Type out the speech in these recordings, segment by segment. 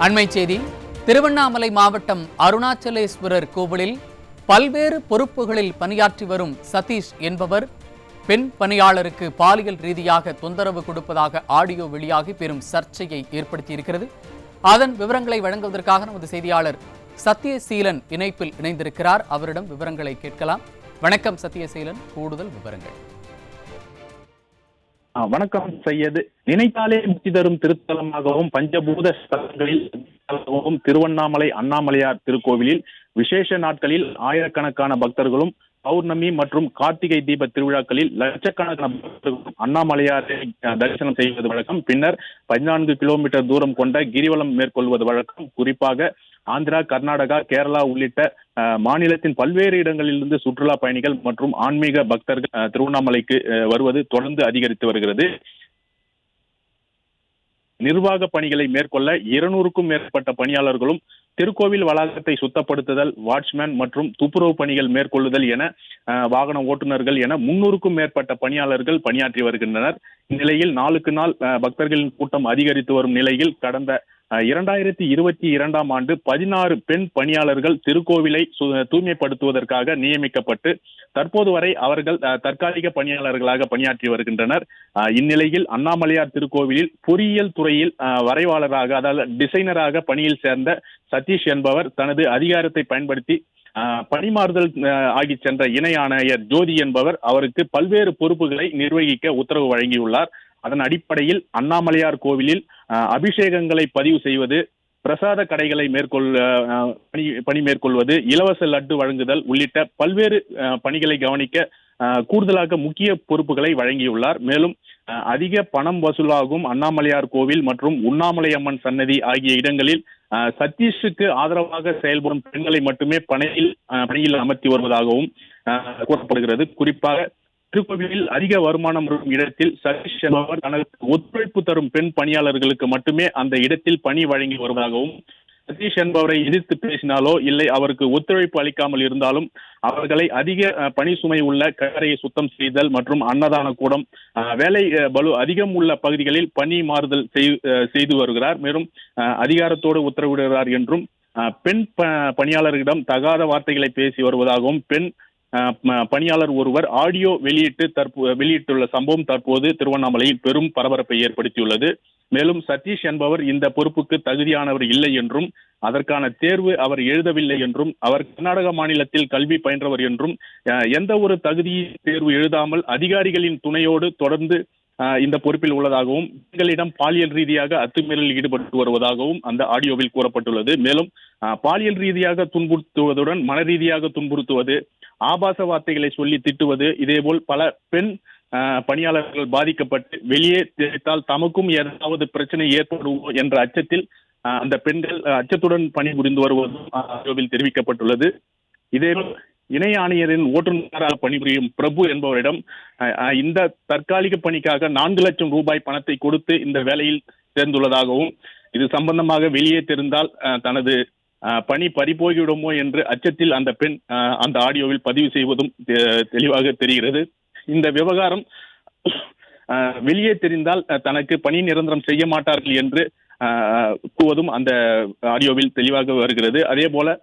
அண்மை செய்தி. திருவண்ணாமலை மாவட்டம் அருணாச்சலேஸ்வரர் கோவிலில் பல்வேறு பொறுப்புகளில் பணியாற்றி வரும் சதீஷ் என்பவர் பெண் பணியாளருக்கு பாலியல் ரீதியாக தொந்தரவு கொடுப்பதாக ஆடியோ வெளியாகி பெரும் சர்ச்சையை ஏற்படுத்தியிருக்கிறது. அதன் விவரங்களை வழங்குவதற்காக நமது செய்தியாளர் சத்யசீலன் இணைப்பில் இணைந்திருக்கிறார். அவரிடம் விவரங்களை கேட்கலாம். வணக்கம் சத்யசீலன், கூடுதல் விவரங்கள். வணக்கம் சையது. நினைத்தாலே முக்தி தரும் திருத்தலமாகவும் பஞ்சபூத ஸ்தலங்களில் திருவண்ணாமலை அண்ணாமலையார் திருக்கோவிலில் விசேஷ நாட்களில் ஆயிரக்கணக்கான பக்தர்களும், பௌர்ணமி மற்றும் கார்த்திகை தீப திருவிழாக்களில் லட்சக்கணக்கான பக்தர்களும் அண்ணாமலையாரை தரிசனம் செய்வது வழக்கம். பின்னர் 14 கிலோமீட்டர் தூரம் கொண்ட கிரிவலம் மேற்கொள்வது வழக்கம். குறிப்பாக ஆந்திரா, கர்நாடகா, கேரளா உள்ளிட்ட மாநிலத்தின் பல்வேறு இடங்களிலிருந்து சுற்றுலா பயணிகள் மற்றும் ஆன்மீக பக்தர்கள் திருவண்ணாமலைக்கு வருவது தொடர்ந்து அதிகரித்து வருகிறது. நிர்வாக பணிகளை மேற்கொள்ள 200க்கும் மேற்பட்ட பணியாளர்களும், திருக்கோவில் வளாகத்தை சுத்தப்படுத்துதல், வாட்ச்மேன் மற்றும் துப்புரவு பணிகள் மேற்கொள்ளுதல் என வாகன ஓட்டுநர்கள் என 300க்கும் மேற்பட்ட பணியாளர்கள் பணியாற்றி வருகின்றனர். இந்நிலையில் நாளுக்கு நாள் பக்தர்களின் கூட்டம் அதிகரித்து வரும் நிலையில் கடந்த 2022ஆம் ஆண்டு 16 பெண் பணியாளர்கள் திருக்கோவிலை தூய்மைப்படுத்துவதற்காக நியமிக்கப்பட்டு தற்போது வரை அவர்கள் தற்காலிக பணியாளர்களாக பணியாற்றி வருகின்றனர். இந்நிலையில் அண்ணாமலையார் திருக்கோவிலில் பொறியியல் துறையில் வரைவாளராக, அதாவது டிசைனராக பணியில் சேர்ந்த சதீஷ் என்பவர் தனது அதிகாரத்தை பயன்படுத்தி பணிமாறுதல் ஆகி சென்ற இணை ஆணையர் ஜோதி என்பவர் அவருக்கு பல்வேறு பொறுப்புகளை நிர்வகிக்க உத்தரவு வழங்கியுள்ளார். அதன் அடிப்படையில் அண்ணாமலையார் கோவிலில் அபிஷேகங்களை பதிவு செய்வது, பிரசாத கடைகளை பணி மேற்கொள்வது, இலவச லட்டு வழங்குதல் உள்ளிட்ட பல்வேறு பணிகளை கவனிக்க கூடுதலாக முக்கிய பொறுப்புகளை வழங்கியுள்ளார். மேலும் அதிக பணம் வசூலாகும் அண்ணாமலையார் கோவில் மற்றும் உண்ணாமலையம்மன் சன்னதி ஆகிய இடங்களில் சதீஷுக்கு ஆதரவாக செயல்படும் பெண்களை மட்டுமே பணியில் அமர்த்தி வருவதாகவும் கூறப்படுகிறது. குறிப்பாக திருக்கோவிலில் அதிக வருமானம் வரும் இடத்தில் சதீஷ் என்பவர் தனக்கு ஒத்துழைப்பு தரும் பெண் பணியாளர்களுக்கு மட்டுமே அந்த இடத்தில் பணி வழங்கி வருவதாகவும், சதீஷ் என்பவரை எதிர்த்து பேசினாலோ இல்லை அவருக்கு ஒத்துழைப்பு அளிக்காமல் இருந்தாலும் அவர்களை அதிக பணி சுமை உள்ள கரையை சுத்தம் செய்தல் மற்றும் அன்னதான கூடம், வேலை பளு அதிகம் உள்ள பகுதிகளில் பணி மாறுதல் செய்து வருகிறார். மேலும் அதிகாரத்தோடு உத்தரவிடுகிறார் என்றும், பெண் பணியாளர்களிடம் தகாத வார்த்தைகளை பேசி வருவதாகவும், பெண் பணியாளர் ஒருவர் ஆடியோ வெளியிட்டுள்ள சம்பவம் தற்போது திருவண்ணாமலையில் பெரும் பரபரப்பை ஏற்படுத்தியுள்ளது. மேலும் சதீஷ் என்பவர் இந்த பொறுப்புக்கு தகுதியானவர் இல்லை என்றும், அதற்கான தேர்வு அவர் எழுதவில்லை என்றும், அவர் கர்நாடக மாநிலத்தில் கல்வி பயின்றவர் என்றும், எந்த ஒரு தகுதி தேர்வு எழுதாமல் அதிகாரிகளின் துணையோடு தொடர்ந்து இந்த பொறுப்பில் உள்ளதாகவும், பெண்களிடம் பாலியல் ரீதியாக அத்துமீறலில் ஈடுபட்டு வருவதாகவும் அந்த ஆடியோவில் கூறப்பட்டுள்ளது. மேலும் பாலியல் ரீதியாக துன்புறுத்துவதுடன் மன ரீதியாக துன்புறுத்துவது, ஆபாச வார்த்தைகளை சொல்லி திட்டுவது, இதேபோல் பல பெண் பணியாளர்கள் பாதிக்கப்பட்டு வெளியே தெரிவித்தால் தமக்கும் ஏதாவது பிரச்சனை ஏற்படுவோ என்ற அச்சத்தில் அந்த பெண்கள் அச்சத்துடன் பணிபுரிந்து வருவதும் ஆடியோவில் தெரிவிக்கப்பட்டுள்ளது. இதேபோல் இணை ஆணையரின் ஓட்டுநராக பணிபுரியும் பிரபு என்பவரிடம் இந்த தற்காலிக பணிக்காக 4 லட்சம் ரூபாய் பணத்தை கொடுத்து இந்த வேலையில் சேர்ந்துள்ளதாகவும், இது சம்பந்தமாக வெளியே தெரிந்தால் தனது பணி பறிபோய்விடுமோ என்று அச்சத்தில் அந்த பெண் அந்த ஆடியோவில் பதிவு செய்வதும் தெளிவாக தெரிகிறது. இந்த விவகாரம் வெளியே தெரிந்தால் தனக்கு பணி நிரந்தரம் செய்ய மாட்டார்கள் என்று கூறுவதும் அந்த ஆடியோவில் தெளிவாக வருகிறது. அதே போல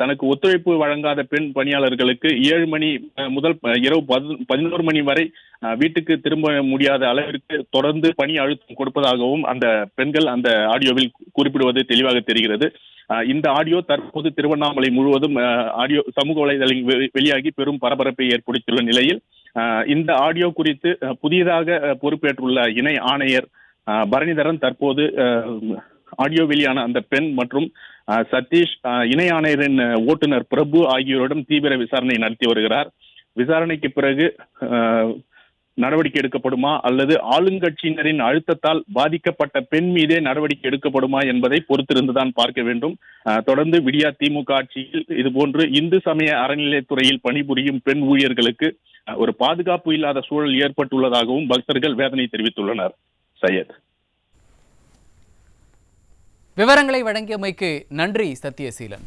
தனக்கு ஒத்துழைப்பு வழங்காத பெண் பணியாளர்களுக்கு 7 மணி முதல் இரவு 11 மணி வரை வீட்டுக்கு திரும்ப முடியாத அளவிற்கு தொடர்ந்து பணி அழுத்தம் கொடுப்பதாகவும் அந்த பெண்கள் அந்த ஆடியோவில் குறிப்பிடுவது தெளிவாக தெரிகிறது. இந்த ஆடியோ தற்போது திருவண்ணாமலை முழுவதும் ஆடியோ சமூக வலைதளங்களில் வெளியாகி பெரும் பரபரப்பை ஏற்படுத்தியுள்ள நிலையில் இந்த ஆடியோ குறித்து புதியதாக பொறுப்பேற்றுள்ள இணை ஆணையர் பரணிதரன் தற்போது ஆடியோ வெளியான அந்த பெண் மற்றும் சதீஷ், இணை ஆணையரின் ஓட்டுநர் பிரபு ஆகியோரிடம் தீவிர விசாரணை நடத்தி வருகிறார். விசாரணைக்கு பிறகு நடவடிக்கை எடுக்கப்படுமா அல்லது ஆளுங்கட்சியினரின் அழுத்தத்தால் பாதிக்கப்பட்ட பெண் மீதே நடவடிக்கை எடுக்கப்படுமா என்பதை பொறுத்திருந்துதான் பார்க்க வேண்டும். தொடர்ந்து விடியா திமுக ஆட்சியில் இதுபோன்று இந்து சமய அறநிலையத்துறையில் பணிபுரியும் பெண் ஊழியர்களுக்கு ஒரு பாதுகாப்பு இல்லாத சூழல் ஏற்பட்டுள்ளதாகவும் பக்தர்கள் வேதனை தெரிவித்துள்ளனர். சையத், விவரங்களை வழங்கியமைக்கு நன்றி சத்யசீலன்.